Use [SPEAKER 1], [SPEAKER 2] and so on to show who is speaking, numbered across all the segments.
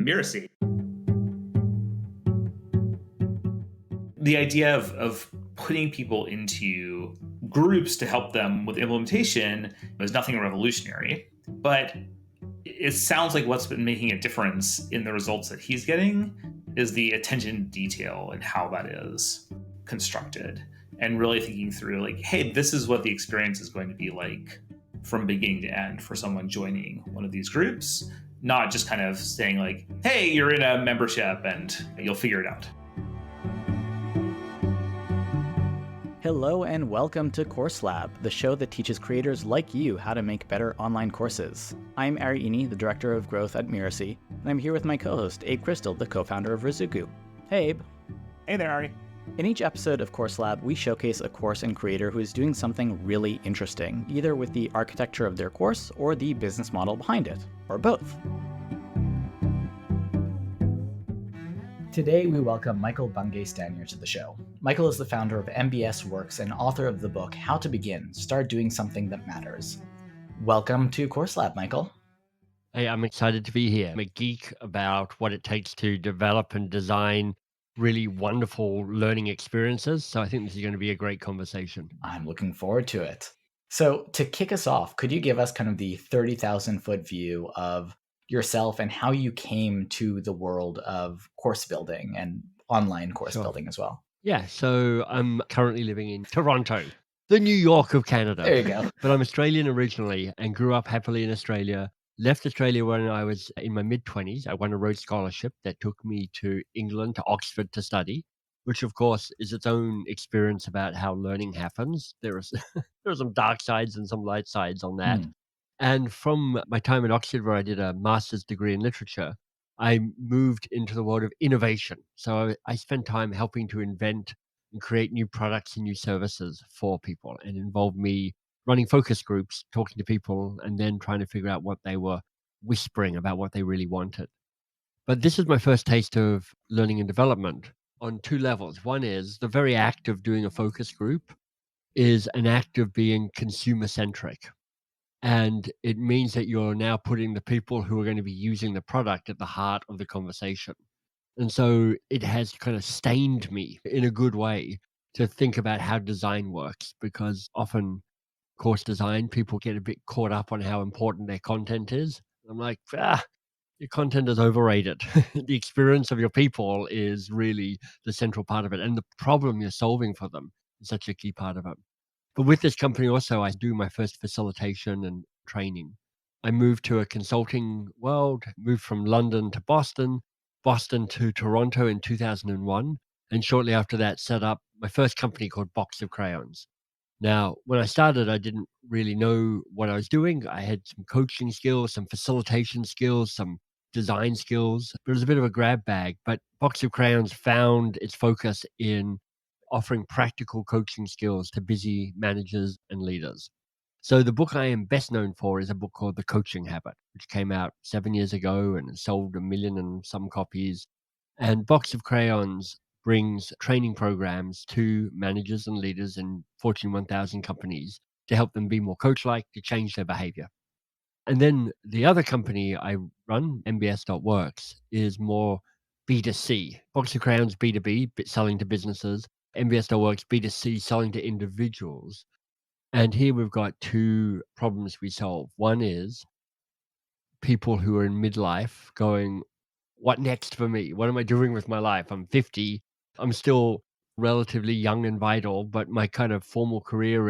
[SPEAKER 1] Mirasee. The idea of putting people into groups to help them with implementation was nothing revolutionary, but it sounds like what's been making a difference in the results that he's getting is the attention to detail and how that is constructed, and really thinking through like, hey, this is what the experience is going to be like from beginning to end for someone joining one of these groups, not just kind of saying like, hey, you're in a membership and you'll figure it out.
[SPEAKER 2] Hello and welcome to Course Lab, the show that teaches creators like you how to make better online courses. I'm Ari Iny, the Director of Growth at Mirasee, and I'm here with my co-host, Abe Crystal, the co-founder of Rizuku. Hey, Abe.
[SPEAKER 3] Hey there, Ari.
[SPEAKER 2] In each episode of Course Lab, we showcase a course and creator who is doing something really interesting, either with the architecture of their course or the business model behind it, or both. Today, we welcome Michael Bungay Stanier to the show. Michael is the founder of MBS Works and author of the book, How to Begin, Start Doing Something That Matters. Welcome to Course Lab, Michael.
[SPEAKER 4] Hey, I'm excited to be here. I'm a geek about what it takes to develop and design really wonderful learning experiences. So I think this is going to be a great conversation.
[SPEAKER 2] I'm looking forward to it. So to kick us off, could you give us kind of the 30,000-foot view of yourself and how you came to the world of course building and online course building as well?
[SPEAKER 4] Yeah, so I'm currently living in Toronto, the New York of Canada.
[SPEAKER 2] There you go.
[SPEAKER 4] But I'm Australian originally and grew up happily in Australia. Left Australia when I was in my mid-20s. I won a Rhodes Scholarship that took me to England, to Oxford to study, which of course is its own experience about how learning happens. There are some dark sides and some light sides on that. And from my time at Oxford, where I did a master's degree in literature, I moved into the world of innovation. So I spent time helping to invent and create new products and new services for people, and involved me running focus groups, talking to people, and then trying to figure out what they were whispering about what they really wanted. But this is my first taste of learning and development on two levels. One is the very act of doing a focus group is an act of being consumer centric. And it means that you're now putting the people who are going to be using the product at the heart of the conversation. And so it has kind of stained me in a good way to think about how design works, because often course design, people get a bit caught up on how important their content is. I'm like, your content is overrated. The experience of your people is really the central part of it. And the problem you're solving for them is such a key part of it. But with this company also, I do my first facilitation and training. I moved to a consulting world, moved from London to Boston, Boston to Toronto in 2001. And shortly after that, set up my first company called Box of Crayons. Now, when I started, I didn't really know what I was doing. I had some coaching skills, some facilitation skills, some design skills, but it was a bit of a grab bag. But Box of Crayons found its focus in offering practical coaching skills to busy managers and leaders. So the book I am best known for is a book called The Coaching Habit, which came out 7 years ago and sold 1 million and some copies. And Box of Crayons brings training programs to managers and leaders in Fortune 1000 companies to help them be more coach-like, to change their behavior. And then the other company I run, MBS.works, is more B2C. Box of Crayons, B2B, selling to businesses. MBS.works, B2C, selling to individuals. And here we've got two problems we solve. One is people who are in midlife going, what next for me? What am I doing with my life? I'm 50. I'm still relatively young and vital, but my kind of formal career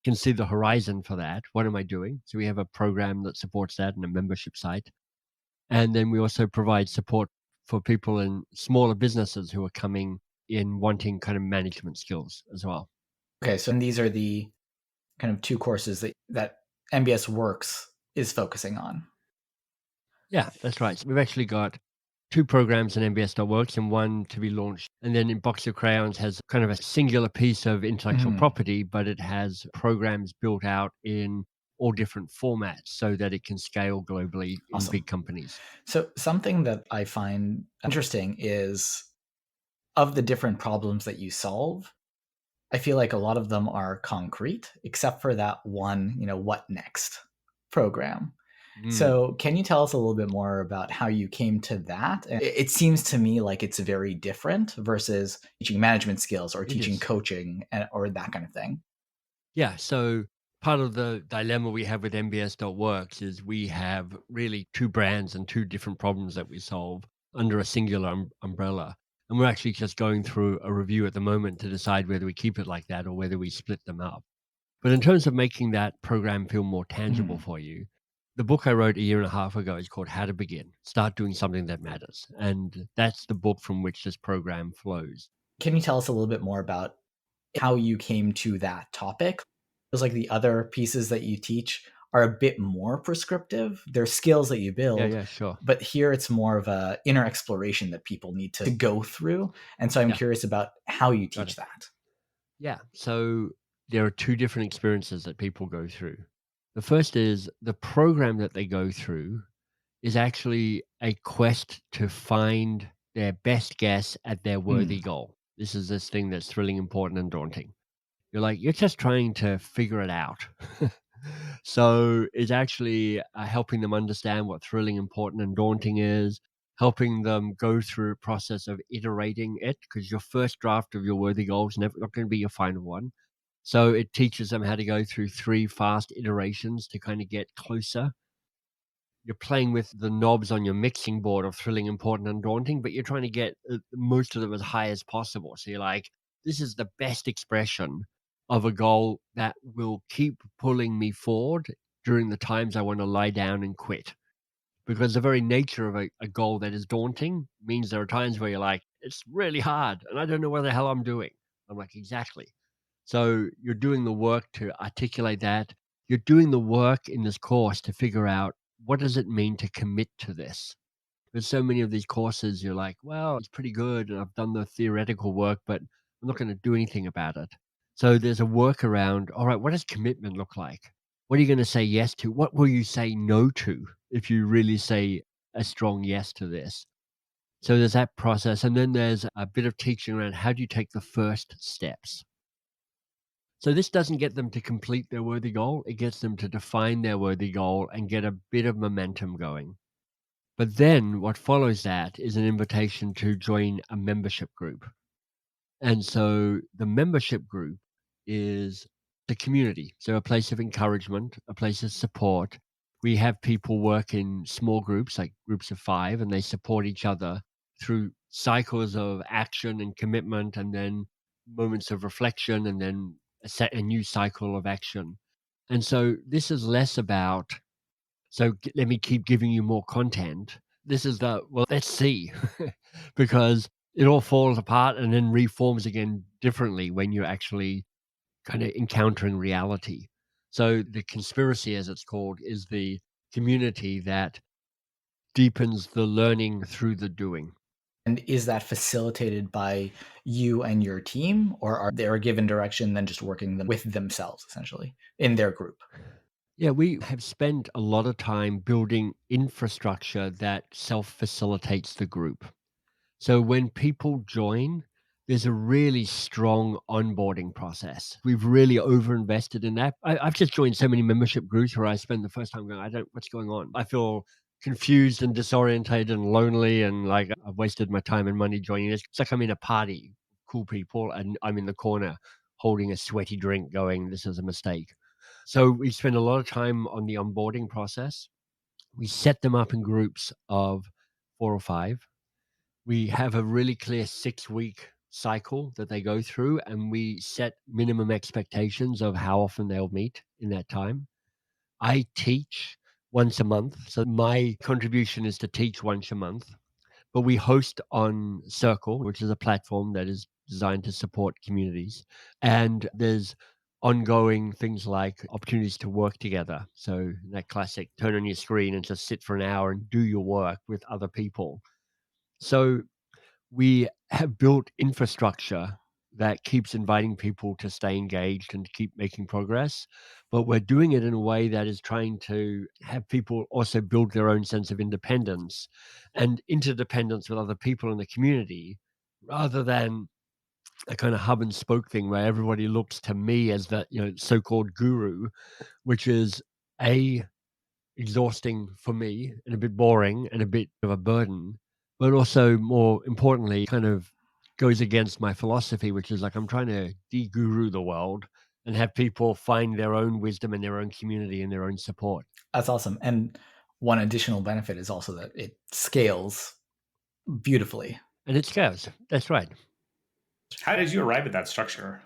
[SPEAKER 4] can see the horizon for that. What am I doing? So we have a program that supports that and a membership site. And then we also provide support for people in smaller businesses who are coming in wanting kind of management skills as well.
[SPEAKER 2] Okay, so these are the kind of two courses that MBS Works is focusing on.
[SPEAKER 4] Yeah, that's right. So we've actually got two programs in MBS.works and one to be launched. And then in Box of Crayons has kind of a singular piece of intellectual property, but it has programs built out in all different formats so that it can scale globally in big companies.
[SPEAKER 2] So something that I find interesting is, of the different problems that you solve, I feel like a lot of them are concrete, except for that one, what next program.
[SPEAKER 4] Mm,
[SPEAKER 2] So, can you tell us a little bit more about how you came to that? It seems to me like it's very different versus teaching management skills or
[SPEAKER 4] it
[SPEAKER 2] teaching
[SPEAKER 4] is.
[SPEAKER 2] coaching or that kind of thing.
[SPEAKER 4] Yeah. So part of the dilemma we have with MBS.works is we have really two brands and two different problems that we solve under a singular umbrella. And we're actually just going through a review at the moment to decide whether we keep it like that or whether we split them up. But in terms of making that program feel more tangible
[SPEAKER 2] Mhm.
[SPEAKER 4] for you, the book I wrote a year and a half ago is called How to Begin Start Doing Something That Matters. And that's the book from which this program flows.
[SPEAKER 2] Can you tell us a little bit more about how you came to that topic? Feels like the other pieces that you teach are a bit more prescriptive. They're skills that you
[SPEAKER 4] Yeah,
[SPEAKER 2] build,
[SPEAKER 4] yeah, sure.
[SPEAKER 2] but here it's more of a inner exploration that people need to go through. And so I'm
[SPEAKER 4] Yeah,
[SPEAKER 2] curious about how you
[SPEAKER 4] got
[SPEAKER 2] teach
[SPEAKER 4] it.
[SPEAKER 2] that.
[SPEAKER 4] Yeah. So there are two different experiences that people go through. The first is the program that they go through is actually a quest to find their best guess at their
[SPEAKER 2] Mm.
[SPEAKER 4] worthy goal. This is this thing that's thrilling, important, and daunting. You're just trying to figure it out. So it's actually helping them understand what thrilling, important, and daunting is, helping them go through a process of iterating it because your first draft of your worthy goal is never not going to be your final one. So it teaches them how to go through three fast iterations to kind of get closer. You're playing with the knobs on your mixing board of thrilling, important, and daunting, but you're trying to get most of them as high as possible. So you're like, this is the best expression of a goal that will keep pulling me forward during the times I want to lie down and quit. Because the very nature of a goal that is daunting means there are times where you're like, it's really hard and I don't know what the hell I'm doing. I'm like, exactly. So you're doing the work to articulate that. You're doing the work in this course to figure out what does it mean to commit to this? There's so many of these courses you're like, well, it's pretty good and I've done the theoretical work, but I'm not going to do anything about it. So there's a workaround. All right, what does commitment look like? What are you going to say yes to? What will you say no to if you really say a strong yes to this? So there's that process. And then there's a bit of teaching around how do you take the first steps? So this doesn't get them to complete their worthy goal. It gets them to define their worthy goal and get a bit of momentum going. But then what follows that is an invitation to join a membership group. And so the membership group is the community. So a place of encouragement, a place of support. We have people work in small groups, like groups of five, and they support each other through cycles of action and commitment, and then moments of reflection, and then a new cycle of action. And so this is less about, let me keep giving you more content. This is well, let's see, because it all falls apart and then reforms again differently when you're actually kind of encountering reality. So the conspiracy, as it's called, is the community that deepens the learning through the doing.
[SPEAKER 2] And is that facilitated by you and your team, or are they a given direction, then just working them with themselves essentially in their group?
[SPEAKER 4] Yeah, we have spent a lot of time building infrastructure that self facilitates the group. So when people join, there's a really strong onboarding process. We've really overinvested in that. I've just joined so many membership groups where I spend the first time going, I don't, what's going on? I feel confused and disorientated and lonely and like I've wasted my time and money joining this. It's like I'm in a party, cool people, and I'm in the corner holding a sweaty drink going, this is a mistake. So we spend a lot of time on the onboarding process. We set them up in groups of 4 or 5. We have a really clear 6-week cycle that they go through, and we set minimum expectations of how often they'll meet in that time. I teach once a month. So my contribution is to teach once a month, but we host on Circle, which is a platform that is designed to support communities. And there's ongoing things like opportunities to work together. So that classic turn on your screen and just sit for an hour and do your work with other people. So we have built infrastructure that keeps inviting people to stay engaged and to keep making progress. But we're doing it in a way that is trying to have people also build their own sense of independence and interdependence with other people in the community rather than a kind of hub and spoke thing where everybody looks to me as the so-called guru, which is a exhausting for me and a bit boring and a bit of a burden, but also more importantly, kind of goes against my philosophy, which is like I'm trying to de-guru the world and have people find their own wisdom and their own community and their own support.
[SPEAKER 2] That's awesome. And one additional benefit is also that it scales beautifully.
[SPEAKER 4] And it scales. That's right.
[SPEAKER 1] How did you arrive at that structure?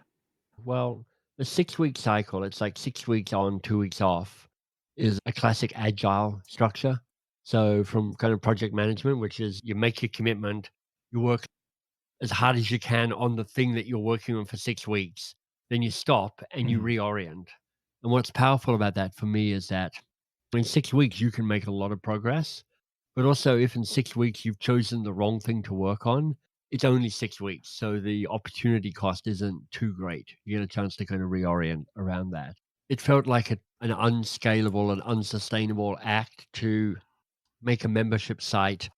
[SPEAKER 4] Well, the 6 week cycle, it's like 6 weeks on, 2 weeks off, is a classic agile structure. So, from kind of project management, which is you make your commitment, you work as hard as you can on the thing that you're working on for 6 weeks, then you stop and you
[SPEAKER 2] Mhm.
[SPEAKER 4] reorient. And what's powerful about that for me is that in 6 weeks, you can make a lot of progress. But also, if in 6 weeks you've chosen the wrong thing to work on, it's only 6 weeks. So the opportunity cost isn't too great. You get a chance to kind of reorient around that. It felt like an unscalable and unsustainable act to make a membership site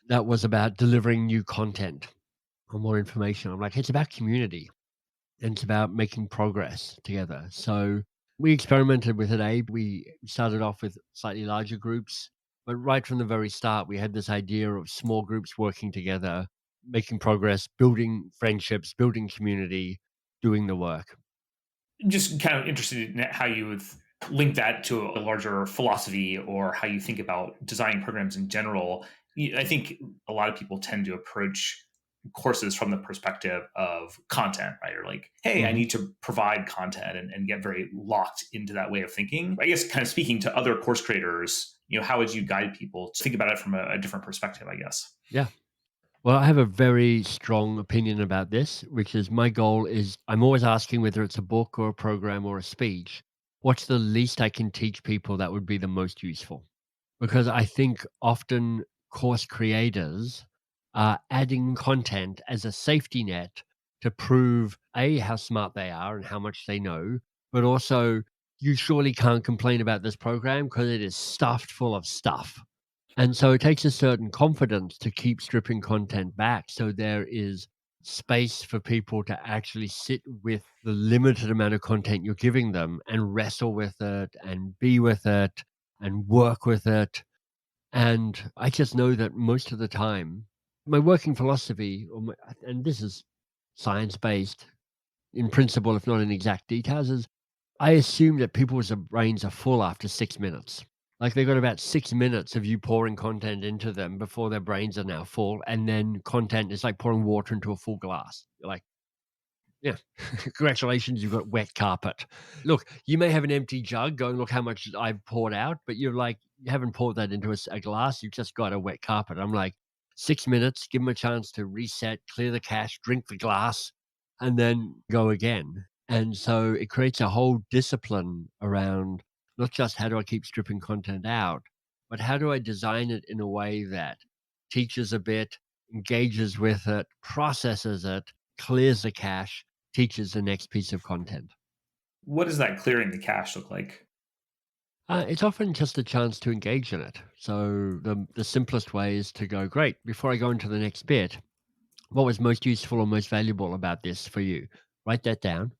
[SPEAKER 4] that was about delivering new content or more information. I'm like, it's about community and it's about making progress together. So we experimented with it, Abe. We started off with slightly larger groups, but right from the very start, we had this idea of small groups working together, making progress, building friendships, building community, doing the work.
[SPEAKER 1] Just kind of interested in how you would link that to a larger philosophy or how you think about designing programs in general. I think a lot of people tend to approach courses from the perspective of content, right? Or like, hey, I
[SPEAKER 2] Mhm.
[SPEAKER 1] need to provide content and get very locked into that way of thinking. I guess kind of speaking to other course creators, how would you guide people to think about it from a different perspective, I guess?
[SPEAKER 4] Yeah. Well, I have a very strong opinion about this, which is my goal is I'm always asking whether it's a book or a program or a speech, what's the least I can teach people that would be the most useful? Because I think often course creators are adding content as a safety net to prove A, how smart they are and how much they know, but also you surely can't complain about this program because it is stuffed full of stuff. And so it takes a certain confidence to keep stripping content back. So there is space for people to actually sit with the limited amount of content you're giving them and wrestle with it and be with it and work with it. And I just know that most of the time, my working philosophy, and this is science based in principle, if not in exact details, is I assume that people's brains are full after 6 minutes. Like they've got about 6 minutes of you pouring content into them before their brains are now full. And then content is like pouring water into a full glass. You're like, yeah, congratulations, you've got wet carpet. Look, you may have an empty jug going, look how much I've poured out, but you're like, you haven't poured that into a glass. You've just got a wet carpet. I'm like, 6 minutes, give them a chance to reset, clear the cache, drink the glass, and then go again. And so it creates a whole discipline around not just how do I keep stripping content out, but how do I design it in a way that teaches a bit, engages with it, processes it, clears the cache, teaches the next piece of content.
[SPEAKER 1] What does that clearing the cache look like?
[SPEAKER 4] It's often just a chance to engage in it. So the simplest way is to go, great, before I go into the next bit, what was most useful or most valuable about this for you? Write that down.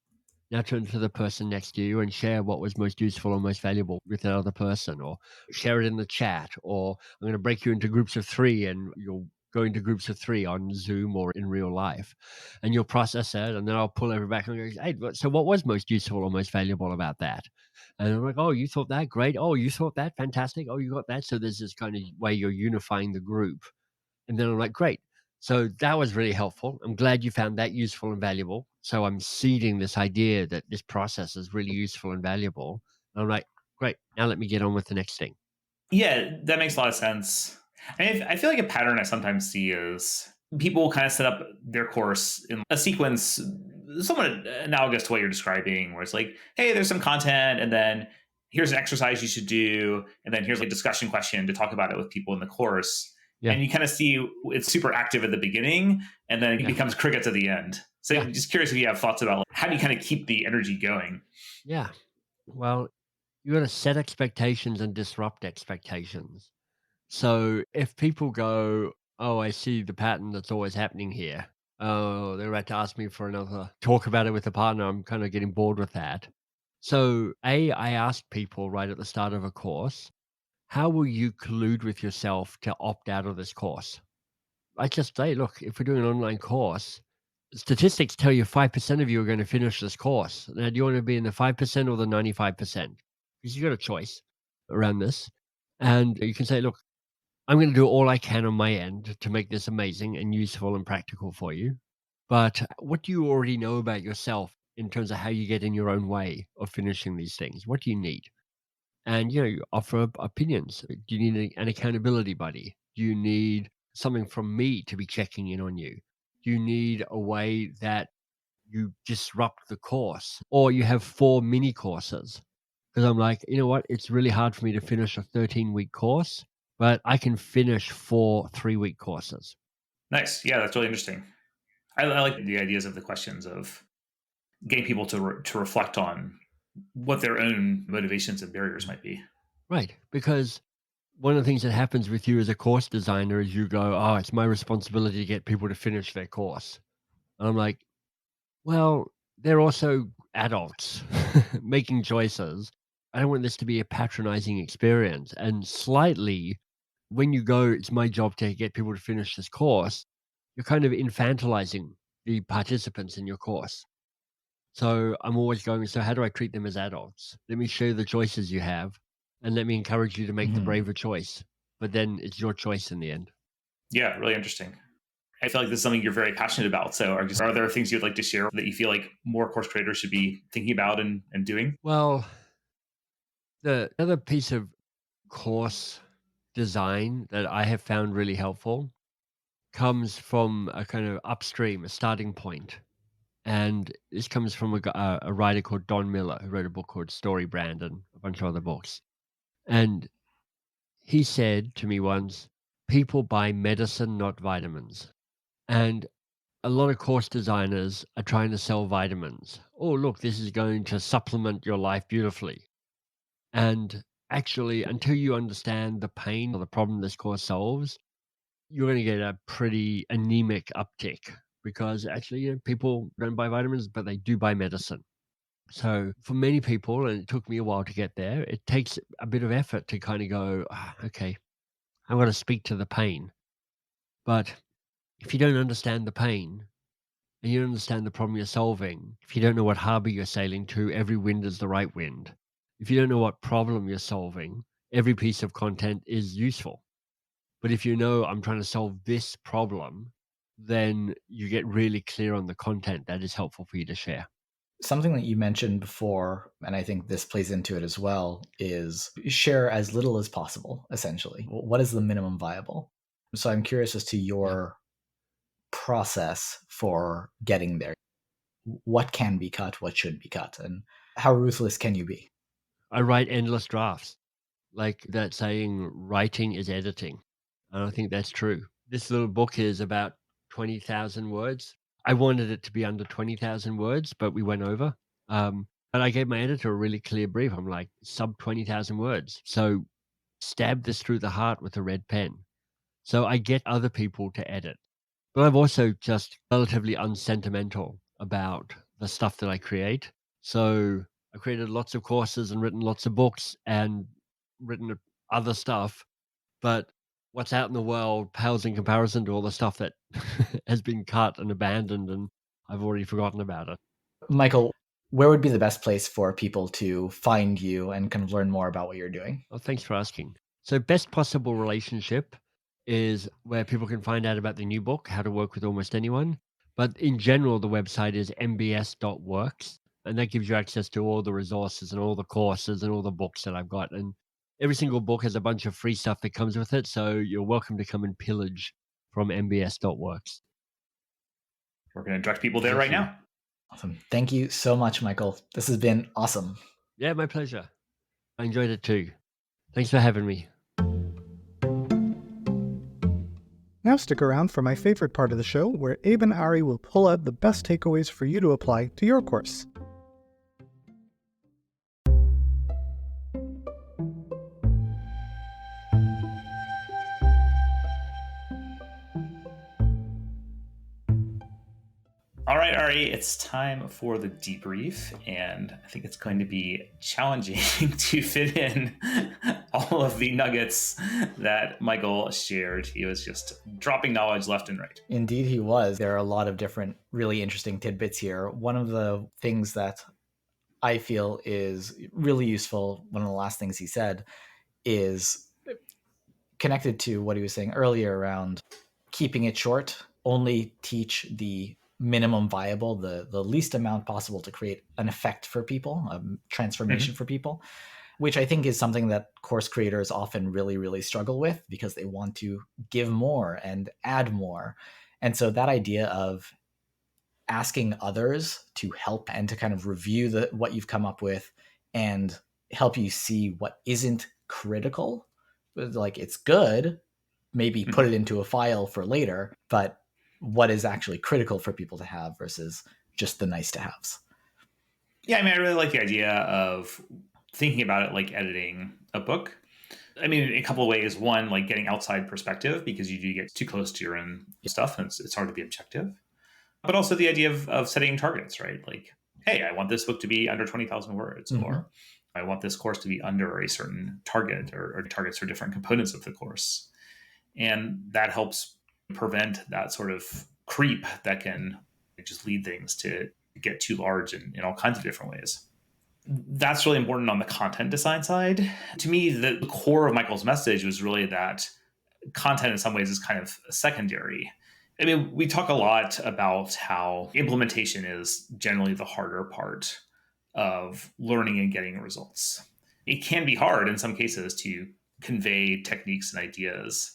[SPEAKER 4] Now turn to the person next to you and share what was most useful or most valuable with that other person, or share it in the chat, or I'm going to break you into groups of three and you'll go into groups of three on Zoom or in real life. And you'll process it. And then I'll pull everybody back and go, hey, so what was most useful or most valuable about that? And I'm like, oh, you thought that? Great. Oh, you thought that? Fantastic. Oh, you got that. So there's this kind of way you're unifying the group. And then I'm like, great. So that was really helpful. I'm glad you found that useful and valuable. So I'm seeding this idea that this process is really useful and valuable. And I'm like, great. Now let me get on with the next thing.
[SPEAKER 1] Yeah, that makes a lot of sense. I feel like a pattern I sometimes see is people kind of set up their course in a sequence somewhat analogous to what you're describing, where it's like, hey, there's some content, and then here's an exercise you should do, and then here's a discussion question to talk about it with people in the course.
[SPEAKER 4] Yeah.
[SPEAKER 1] And you kind of see it's super active at the beginning, and then it
[SPEAKER 4] Yeah.
[SPEAKER 1] becomes crickets at the end. So
[SPEAKER 4] Yeah.
[SPEAKER 1] I'm just curious if you have thoughts about like, how do you kind of keep the energy going?
[SPEAKER 4] Yeah. Well, you got to set expectations and disrupt expectations. So if people go, oh, I see the pattern that's always happening here. Oh, they're about to ask me for another talk about it with a partner. I'm kind of getting bored with that. So, I ask people right at the start of a course, how will you collude with yourself to opt out of this course? I just say, look, if we're doing an online course, statistics tell you 5% of you are going to finish this course. Now, do you want to be in the 5% or the 95%? Because you've got a choice around this. And you can say, look, I'm going to do all I can on my end to make this amazing and useful and practical for you. But what do you already know about yourself in terms of how you get in your own way of finishing these things? What do you need? And, you offer up opinions. Do you need an accountability buddy? Do you need something from me to be checking in on you? Do you need a way that you disrupt the course or you have 4 mini courses? Because I'm like, you know what? It's really hard for me to finish a 13-week course, but I can finish 4 3-week courses.
[SPEAKER 1] Nice. Yeah, that's really interesting. I like the ideas of the questions of getting people to reflect on what their own motivations and barriers might be.
[SPEAKER 4] Right. Because one of the things that happens with you as a course designer is you go, oh, it's my responsibility to get people to finish their course. And I'm like, well, they're also adults making choices. I don't want this to be a patronizing experience. And slightly, when you go, it's my job to get people to finish this course, you're kind of infantilizing the participants in your course. So I'm always going, so how do I treat them as adults? Let me show you the choices you have and let me encourage you to make the
[SPEAKER 2] Mhm.
[SPEAKER 4] braver choice. But then it's your choice in the end.
[SPEAKER 1] Yeah, really interesting. I feel like this is something you're very passionate about. So, are there things you'd like to share that you feel like more course creators should be thinking about and doing?
[SPEAKER 4] Well, the other piece of course design that I have found really helpful comes from a kind of upstream, a starting point. And this comes from a writer called Don Miller, who wrote a book called Story Brand and a bunch of other books. And he said to me once, people buy medicine, not vitamins. And a lot of course designers are trying to sell vitamins. Oh, look, this is going to supplement your life beautifully. And actually, until you understand the pain or the problem this course solves, you're going to get a pretty anemic uptick because actually, people don't buy vitamins, but they do buy medicine. So for many people, and it took me a while to get there, it takes a bit of effort to kind of go, okay, I'm going to speak to the pain. But if you don't understand the pain and you don't understand the problem you're solving, if you don't know what harbor you're sailing to, every wind is the right wind. If you don't know what problem you're solving, every piece of content is useful. But if you know I'm trying to solve this problem, then you get really clear on the content that is helpful for you to share.
[SPEAKER 2] Something that you mentioned before, and I think this plays into it as well, is share as little as possible, essentially. What is the minimum viable? So I'm curious as to
[SPEAKER 4] Yeah.
[SPEAKER 2] your process for getting there. What can be cut, what should be cut, and how ruthless can you be?
[SPEAKER 4] I write endless drafts. Like that saying, writing is editing. And I think that's true. This little book is about 20,000 words. I wanted it to be under 20,000 words, but we went over. But I gave my editor a really clear brief. I'm like, sub 20,000 words. So stab this through the heart with a red pen. So I get other people to edit. But I'm also just relatively unsentimental about the stuff that I create. So I've created lots of courses and written lots of books and written other stuff. But what's out in the world pales in comparison to all the stuff that has been cut and abandoned, and I've already forgotten about it.
[SPEAKER 2] Michael, where would be the best place for people to find you and kind of learn more about what you're doing?
[SPEAKER 4] Well, thanks for asking. So, best possible relationship is where people can find out about the new book, How to Work with Almost Anyone. But in general, the website is mbs.works, and that gives you access to all the resources and all the courses and all the books that I've got. And every single book has a bunch of free stuff that comes with it. So, you're welcome to come and pillage from mbs.works.
[SPEAKER 1] We're going to direct people there
[SPEAKER 4] Thank
[SPEAKER 1] right
[SPEAKER 4] you.
[SPEAKER 1] now.
[SPEAKER 2] Awesome. Thank you so much, Michael. This has been awesome.
[SPEAKER 4] Yeah, my pleasure. I enjoyed it too. Thanks for having me.
[SPEAKER 3] Now stick around for my favorite part of the show, where Abe and Ari will pull out the best takeaways for you to apply to your course.
[SPEAKER 1] All right, Ari, it's time for the debrief, and I think it's going to be challenging to fit in all all of the nuggets that Michael shared. He was just dropping knowledge left and right.
[SPEAKER 2] Indeed, he was. There are a lot of different, really interesting tidbits here. One of the things that I feel is really useful, one of the last things he said, is connected to what he was saying earlier around keeping it short, only teach the minimum viable, the least amount possible to create an effect for people, a transformation for people, which I think is something that course creators often really, really struggle with because they want to give more and add more. And so that idea of asking others to help and to kind of review what you've come up with and help you see what isn't critical, like it's good, maybe put it into a file for later, but what is actually critical for people to have versus just the nice to haves.
[SPEAKER 1] Yeah, I mean, I really like the idea of thinking about it like editing a book. I mean, in a couple of ways. One, like getting outside perspective, because you do get too close to your own stuff and it's hard to be objective. But also the idea of setting targets, right? Like, hey, I want this book to be under 20,000 words, or I want this course to be under a certain target, or targets for different components of the course. And that helps prevent that sort of creep that can just lead things to get too large in all kinds of different ways. That's really important on the content design side. To me, the core of Michael's message was really that content in some ways is kind of secondary. I mean, we talk a lot about how implementation is generally the harder part of learning and getting results. It can be hard in some cases to convey techniques and ideas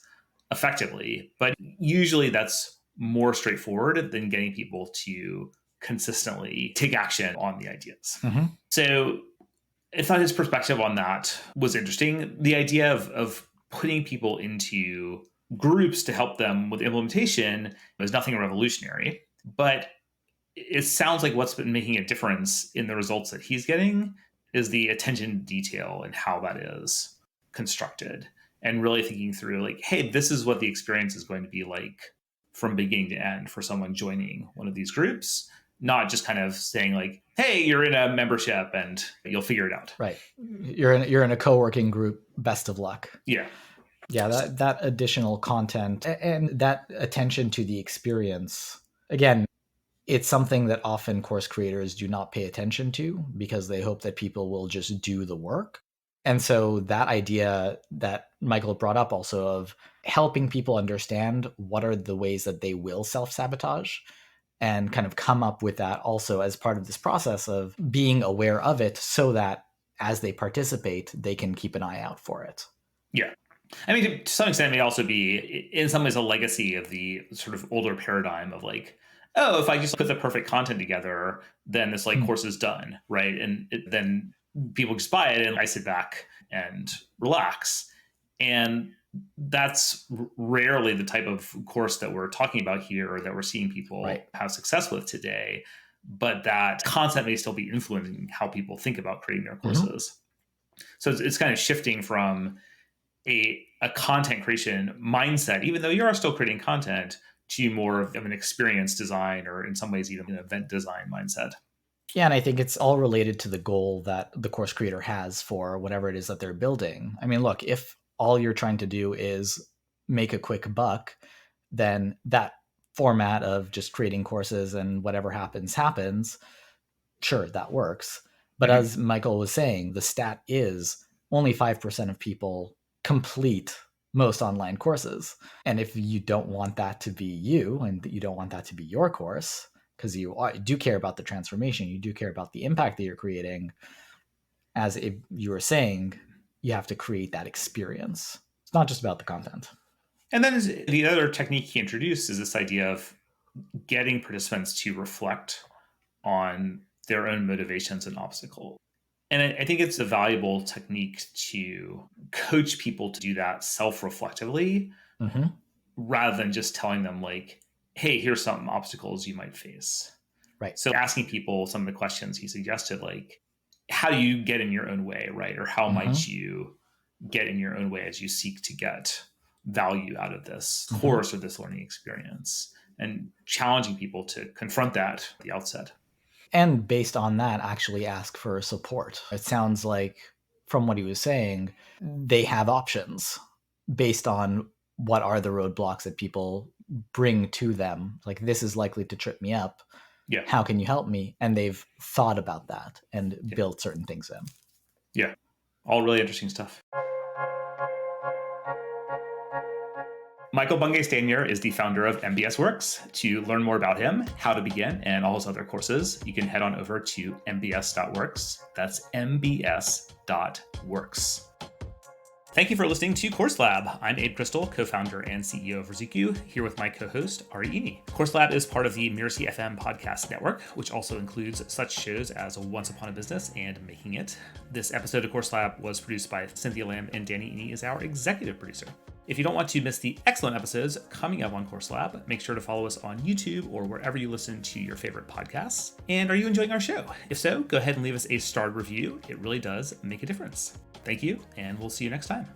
[SPEAKER 1] effectively, but usually that's more straightforward than getting people to consistently take action on the ideas. So I thought his perspective on that was interesting. The idea of putting people into groups to help them with implementation is nothing revolutionary, but it sounds like what's been making a difference in the results that he's getting is the attention to detail and how that is constructed, and really thinking through like, hey, this is what the experience is going to be like from beginning to end for someone joining one of these groups, not just kind of saying like, hey, you're in a membership and you'll figure it out.
[SPEAKER 2] Right. You're in a co-working group. Best of luck.
[SPEAKER 1] Yeah.
[SPEAKER 2] Yeah, that additional content and that attention to the experience, again, it's something that often course creators do not pay attention to because they hope that people will just do the work. And so that idea that Michael brought up also of helping people understand what are the ways that they will self-sabotage and kind of come up with that also as part of this process of being aware of it so that as they participate, they can keep an eye out for it.
[SPEAKER 1] Yeah. I mean, to some extent, it may also be, in some ways, a legacy of the sort of older paradigm of like, oh, if I just put the perfect content together, then this like course is done, right? And then people just buy it and I sit back and relax. And that's rarely the type of course that we're talking about here or that we're seeing people have success with today. But that content may still be influencing how people think about creating their courses. So it's kind of shifting from a content creation mindset, even though you are still creating content, to more of an experience design or in some ways even an event design mindset.
[SPEAKER 2] Yeah, and I think it's all related to the goal that the course creator has for whatever it is that they're building. I mean, look, if all you're trying to do is make a quick buck, then that format of just creating courses and whatever happens, sure, that works. But as Michael was saying, the stat is only 5% of people complete most online courses. And if you don't want that to be you and you don't want that to be your course, because you do care about the transformation, you do care about the impact that you're creating, as if you were saying, you have to create that experience. It's not just about the content.
[SPEAKER 1] And then the other technique he introduced is this idea of getting participants to reflect on their own motivations and obstacles. And I think it's a valuable technique to coach people to do that self-reflectively rather than just telling them like, hey, here's some obstacles you might face.
[SPEAKER 2] Right.
[SPEAKER 1] So asking people some of the questions he suggested, like, how do you get in your own way, right? Or how might you get in your own way as you seek to get value out of this course or this learning experience, and challenging people to confront that at the outset.
[SPEAKER 2] And based on that, actually ask for support. It sounds like from what he was saying, they have options based on what are the roadblocks that people bring to them. Like, this is likely to trip me up.
[SPEAKER 1] Yeah.
[SPEAKER 2] How can you help me? And they've thought about that and
[SPEAKER 1] Yeah.
[SPEAKER 2] built certain things in.
[SPEAKER 1] Yeah. All really interesting stuff. Michael Bungay Stanier is the founder of MBS Works. To learn more about him, how to begin, and all his other courses, you can head on over to mbs.works. That's mbs.works. Thank you for listening to Course Lab. I'm Abe Crystal, co-founder and CEO of Riziku, here with my co-host, Ari Iny. Course Lab is part of the Mirasee FM podcast network, which also includes such shows as Once Upon a Business and Making It. This episode of Course Lab was produced by Cynthia Lamb, and Danny Iny is our executive producer. If you don't want to miss the excellent episodes coming up on Course Lab, make sure to follow us on YouTube or wherever you listen to your favorite podcasts. And are you enjoying our show? If so, go ahead and leave us a starred review. It really does make a difference. Thank you, and we'll see you next time.